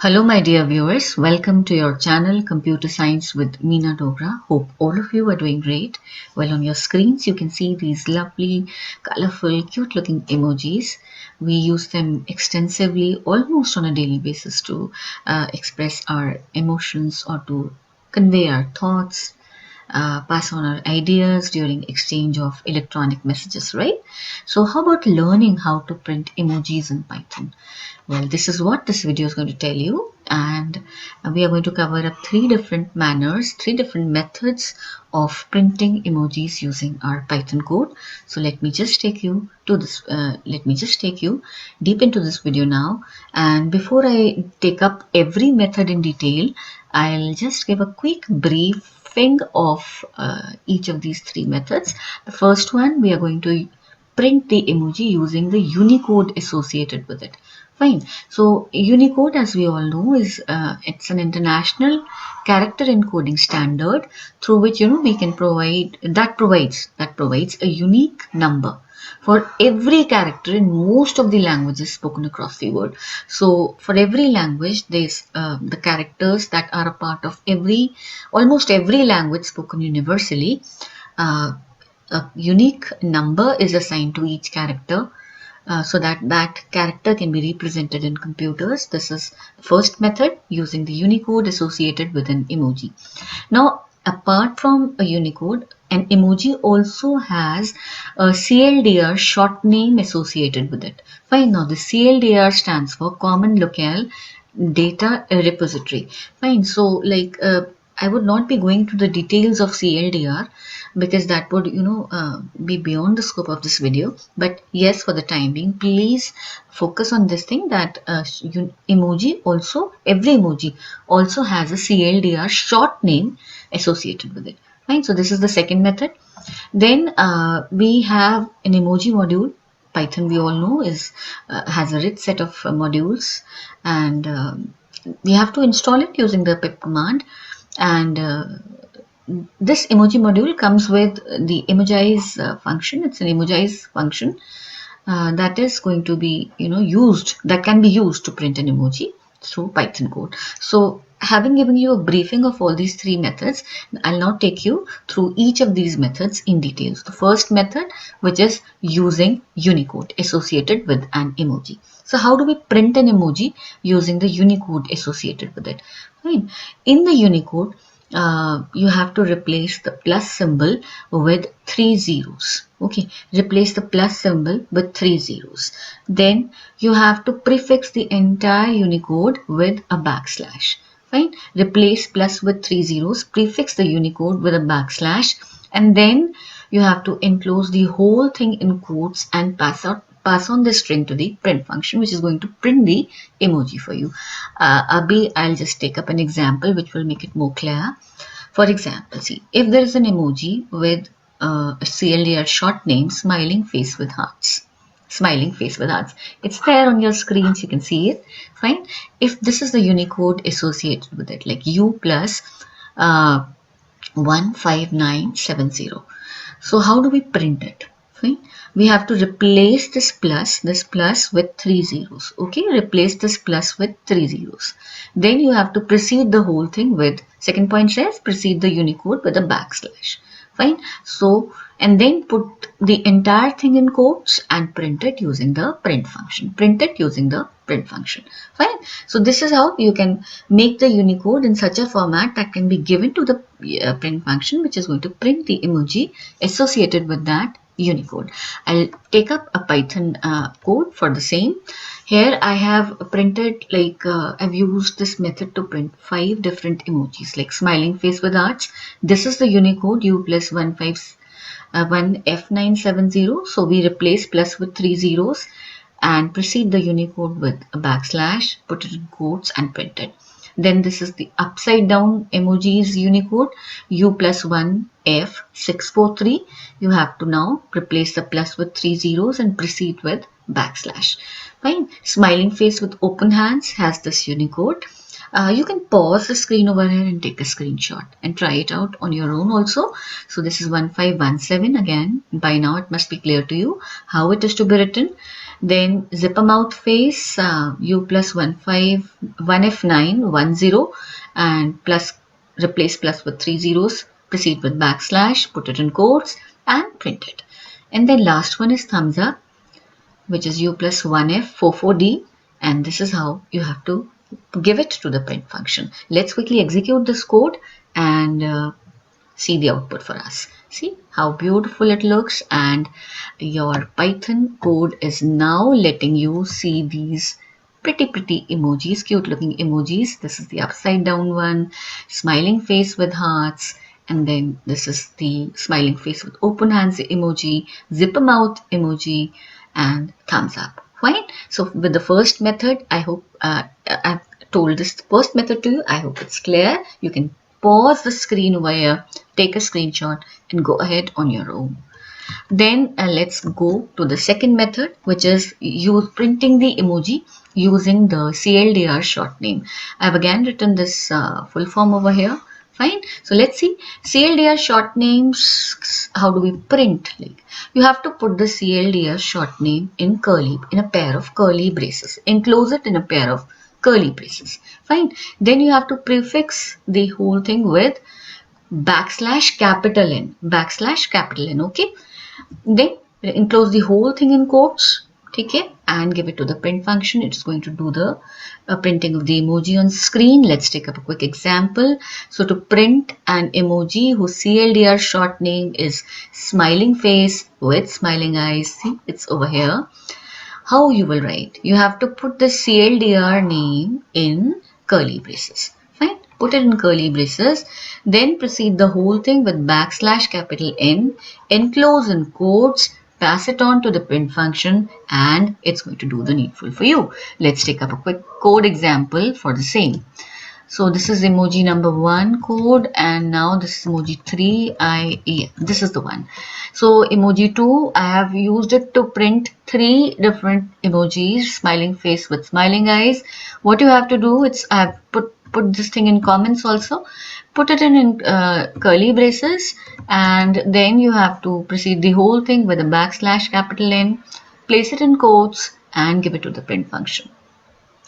Hello, my dear viewers. Welcome to your channel Computer Science with Meena Dogra. Hope all of you are doing great. Well, on your screens, you can see these lovely, colorful, cute looking emojis. We use them extensively, almost on a daily basis to express our emotions or to convey our thoughts, pass on our ideas during exchange of electronic messages, right? So how about learning how to print emojis in Python? Well, this is what this video is going to tell you, and we are going to cover up three different manners, three different methods of printing emojis using our Python code. So let me just take you to this. Let me just take you deep into this video now. And before I take up every method in detail, I'll just give a quick briefing of each of these three methods. The first one, we are going to print the emoji using the Unicode associated with it. Fine. So Unicode, as we all know, is it's an international character encoding standard through which we can provides a unique number for every character in most of the languages spoken across the world. So for every language, there's the characters that are a part of almost every language spoken universally. Uh, a unique number is assigned to each character so that that character can be represented in computers. This is the first method using the Unicode associated with an emoji. Now, apart from a Unicode, an emoji also has a CLDR short name associated with it. Fine. Now, the CLDR stands for Common Locale Data Repository. Fine. So, I would not be going to the details of CLDR because that would be beyond the scope of this video. But yes, for the time being, please focus on this thing that every emoji also has a CLDR short name associated with it. Fine. So this is the second method. Then we have an emoji module. Python, we all know, is has a rich set of modules, and we have to install it using the pip command. And this emoji module comes with the emojize function. It's an emojize function that is going to be that can be used to print an emoji through Python code. So having given you a briefing of all these three methods, I'll now take you through each of these methods in details. The first method, which is using Unicode associated with an emoji. So how do we print an emoji using the Unicode associated with it? Fine. In the Unicode, you have to replace the plus symbol with three zeros. Okay, replace the plus symbol with three zeros. Then you have to prefix the entire Unicode with a backslash. Fine. Replace plus with three zeros, prefix the Unicode with a backslash, and then you have to enclose the whole thing in quotes and pass on the string to the print function, which is going to print the emoji for you. Abhi, I'll just take up an example which will make it more clear. For example, see, if there is an emoji with a CLDR short name, smiling face with hearts. Smiling face with hearts. It's there on your screens, you can see it. Fine. If this is the Unicode associated with it, like U plus 15970. So how do we print it? Fine. We have to replace this plus with three zeros. Okay, replace this plus with three zeros. Then you have to precede the whole thing with, second point says, precede the Unicode with a backslash. Fine. So, and then put the entire thing in quotes and print it using the print function. Print it using the print function. Fine. So this is how you can make the Unicode in such a format that can be given to the print function, which is going to print the emoji associated with that Unicode. I'll take up a Python code for the same. Here I have printed, I've used this method to print 5 different emojis, like smiling face with hearts. This is the Unicode U plus 1F970. So we replace plus with 3 zeros and precede the Unicode with a backslash, put it in quotes and print it. Then this is the upside down emojis Unicode U plus 1F643. You have to now replace the plus with 3 zeros and proceed with backslash. Fine. Smiling face with open hands has this Unicode. You can pause the screen over here and take a screenshot and try it out on your own also. So this is 1517 again. By now it must be clear to you how it is to be written. Then zipper mouth face u plus 1F910 and plus replace plus with 3 zeros. Proceed with backslash, put it in quotes and print it. And then last one is thumbs up, which is u plus 1F44D, and this is how you have to give it to the print function. Let's quickly execute this code and see the output for us. See how beautiful it looks, and your Python code is now letting you see these pretty emojis, cute looking emojis. This is the upside down one, smiling face with hearts, and then this is the smiling face with open hands emoji, zipper mouth emoji, and thumbs up. Fine. So with the first method, I hope I've told this first method to you. I hope it's clear. You can pause the screen over here, take a screenshot, and go ahead on your own. Then let's go to the second method, which is printing the emoji using the CLDR short name. I've again written this full form over here. Fine. So let's see CLDR short names. How do we print? Like you have to put the CLDR short name in a pair of curly braces. Enclose it in a pair of curly braces. Fine. Then you have to prefix the whole thing with backslash capital N. Backslash capital N. Okay. Then enclose the whole thing in quotes, okay, and give it to the print function. It's going to do the printing of the emoji on screen. Let's take up a quick example. So to print an emoji whose CLDR short name is smiling face with smiling eyes, see it's over here. How you will write? You have to put the CLDR name in curly braces. Fine, put it in curly braces. Then proceed the whole thing with backslash capital N, enclose in quotes, pass it on to the print function, and it's going to do the needful for you. Let's take up a quick code example for the same. So this is emoji number 1 code, and now this is emoji 3. This is the one. So emoji 2, I have used it to print 3 different emojis, smiling face with smiling eyes. What you have to do, I have put this thing in comments also. Put it in curly braces, and then you have to proceed the whole thing with a backslash capital N, place it in quotes, and give it to the print function.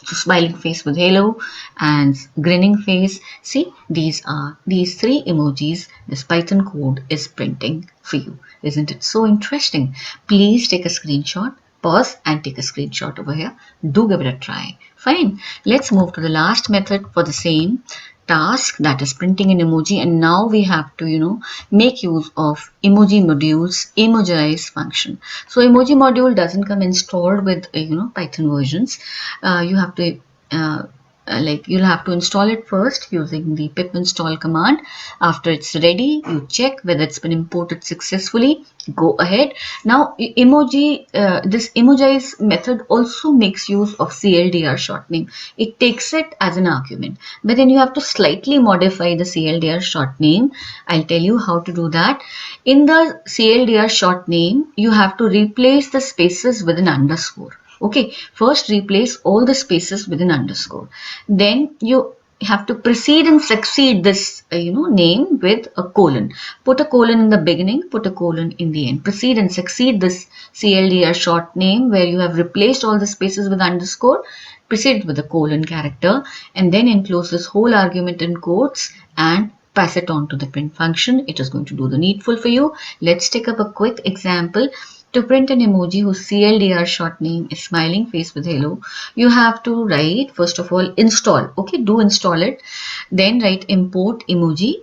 So smiling face with halo and grinning face. See, these 3 emojis this Python code is printing for you. Isn't it so interesting? Please take a screenshot, pause and take a screenshot over here. Do give it a try. Fine. Let's move to the last method for the same task, that is printing an emoji, and now we have to make use of emoji modules emojize function. So emoji module doesn't come installed with Python versions. You have to you'll have to install it first using the pip install command. After it's ready, you check whether it's been imported successfully. Go ahead. Now this emojize method also makes use of CLDR short name. It takes it as an argument, but then you have to slightly modify the CLDR short name. I'll tell you how to do that. In the CLDR short name, you have to replace the spaces with an underscore. Okay, first replace all the spaces with an underscore. Then you have to proceed and succeed this name with a colon. Put a colon in the beginning, put a colon in the end. Proceed and succeed this CLDR short name where you have replaced all the spaces with underscore. Proceed with a colon character, and then enclose this whole argument in quotes and pass it on to the print function. It is going to do the needful for you. Let's take up a quick example. To print an emoji whose CLDR short name is smiling face with halo, you have to write, first of all, install. Okay, do install it. Then write import emoji,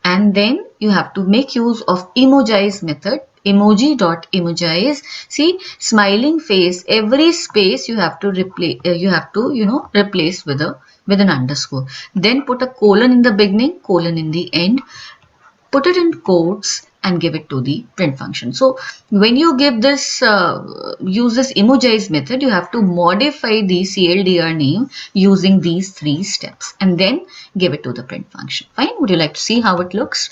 and then you have to make use of emojize method. Emoji.emojize. See, smiling face, every space you have to replace. Replace with an underscore. Then put a colon in the beginning, colon in the end. Put it in quotes and give it to the print function. So when you give this, use this emojize method, you have to modify the CLDR name using these 3 steps and then give it to the print function. Fine. Would you like to see how it looks?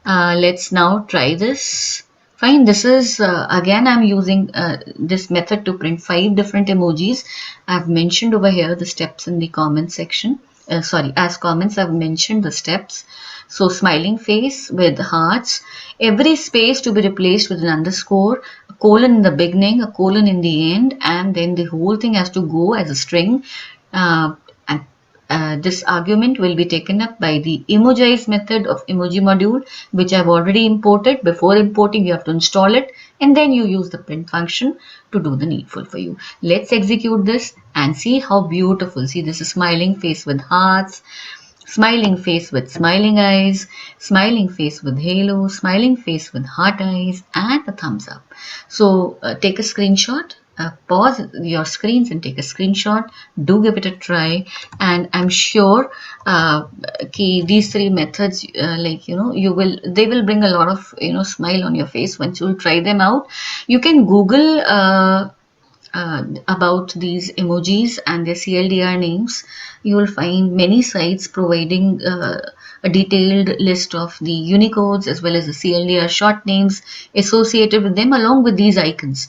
Let's now try this Fine, this is again I'm using this method to print 5 different emojis. I've mentioned over here the steps in the comment section. Sorry, as comments I've mentioned the steps. So smiling face with hearts, every space to be replaced with an underscore, a colon in the beginning, a colon in the end, and then the whole thing has to go as a string. And this argument will be taken up by the emojize method of emoji module, which I've already imported. Before importing, you have to install it, and then you use the print function to do the needful for you. Let's execute this and see how beautiful. See, this is smiling face with hearts, smiling face with smiling eyes, smiling face with halo, smiling face with heart eyes, and a thumbs up. So take a screenshot, pause your screens and take a screenshot. Do give it a try, and I'm sure these 3 methods, they will bring a lot of smile on your face once you try them out. You can Google. About these emojis and their CLDR names, you will find many sites providing a detailed list of the Unicodes as well as the CLDR short names associated with them, along with these icons.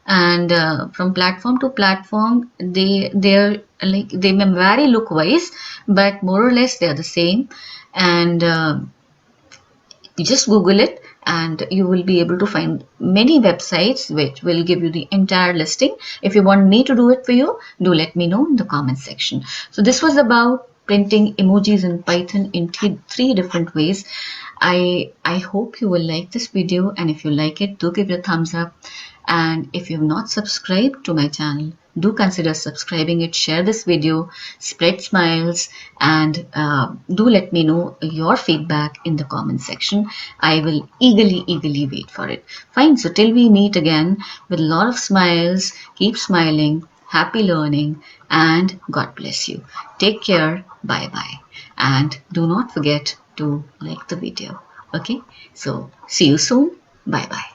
And from platform to platform, they may vary look wise, but more or less they are the same. And you just Google it and you will be able to find many websites which will give you the entire listing. If you want me to do it for you, do let me know in the comment section. So this was about printing emojis in Python in 3 different ways. I hope you will like this video, and if you like it, do give it a thumbs up. And if you have not subscribed to my channel, do consider subscribing it, share this video, spread smiles, and do let me know your feedback in the comment section. I will eagerly wait for it. Fine, so till we meet again with a lot of smiles, keep smiling, happy learning, and God bless you. Take care, bye bye, and do not forget to like the video. Okay, so see you soon, bye bye.